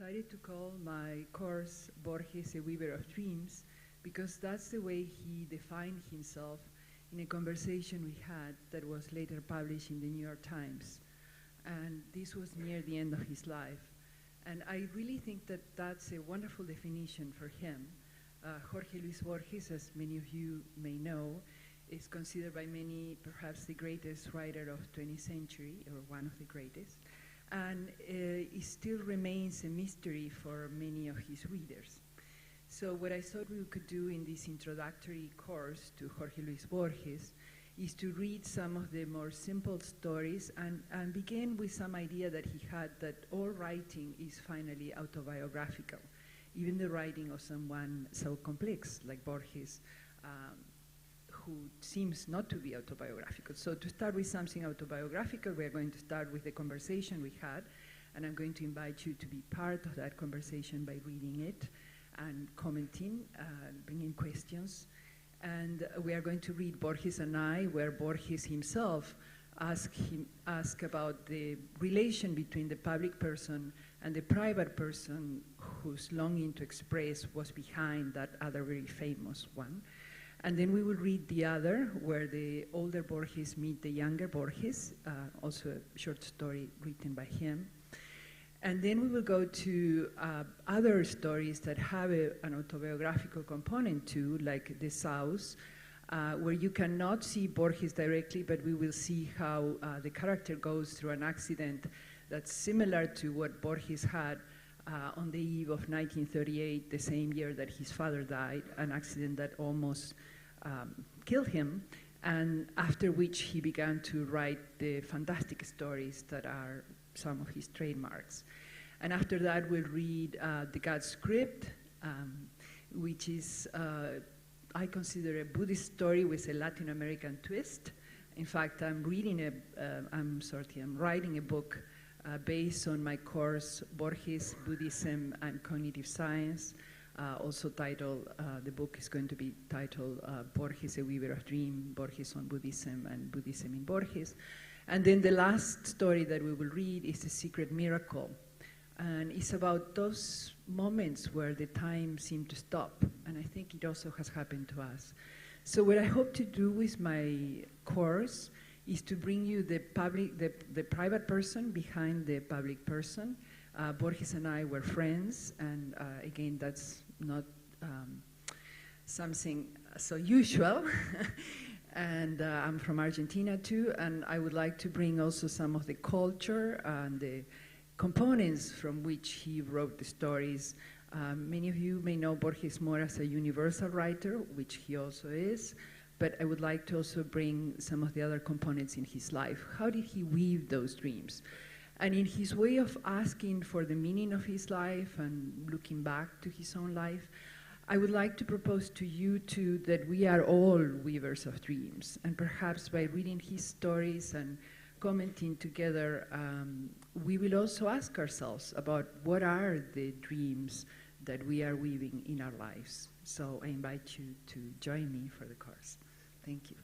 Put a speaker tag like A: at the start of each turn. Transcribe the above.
A: decided to call my course Borges, a Weaver of Dreams, because that's the way he defined himself in a conversation we had that was later published in the New York Times. And this was near the end of his life. And I really think that that's a wonderful definition for him. Jorge Luis Borges, as many of you may know, is considered by many perhaps the greatest writer of 20th century, or one of the greatest, and it still remains a mystery for many of his readers. So what I thought we could do in this introductory course to Jorge Luis Borges is to read some of the more simple stories and begin with some idea that he had that all writing is finally autobiographical, even the writing of someone so complex like Borges, who seems not to be autobiographical. So to start with something autobiographical, we're going to start with the conversation we had, and I'm going to invite you to be part of that conversation by reading it and commenting, bringing questions. And we are going to read Borges and I, where Borges himself asked about the relation between the public person and the private person whose longing to express was behind that other very famous one. And then we will read the other, where the older Borges meet the younger Borges, also a short story written by him. And then we will go to other stories that have an autobiographical component too, like The South, where you cannot see Borges directly, but we will see how the character goes through an accident that's similar to what Borges had on the eve of 1938, the same year that his father died, an accident that almost killed him, and after which he began to write the fantastic stories that are some of his trademarks. And after that, we'll read The God's Script, which is, I consider a Buddhist story with a Latin American twist. In fact, I'm writing a book based on my course, Borges, Buddhism and Cognitive Science, also titled, the book is going to be titled Borges, a Weaver of Dreams, Borges on Buddhism and Buddhism in Borges. And then the last story that we will read is The Secret Miracle. And it's about those moments where the time seemed to stop. And I think it also has happened to us. So what I hope to do with my course is to bring you the private person behind the public person. Borges and I were friends, and again, that's not something so usual. And I'm from Argentina too, and I would like to bring also some of the culture and the components from which he wrote the stories. Many of you may know Borges more as a universal writer, which he also is, but I would like to also bring some of the other components in his life. How did he weave those dreams? And in his way of asking for the meaning of his life and looking back to his own life, I would like to propose to you too that we are all weavers of dreams. And perhaps by reading his stories and commenting together, we will also ask ourselves about what are the dreams that we are weaving in our lives. So I invite you to join me for the course. Thank you.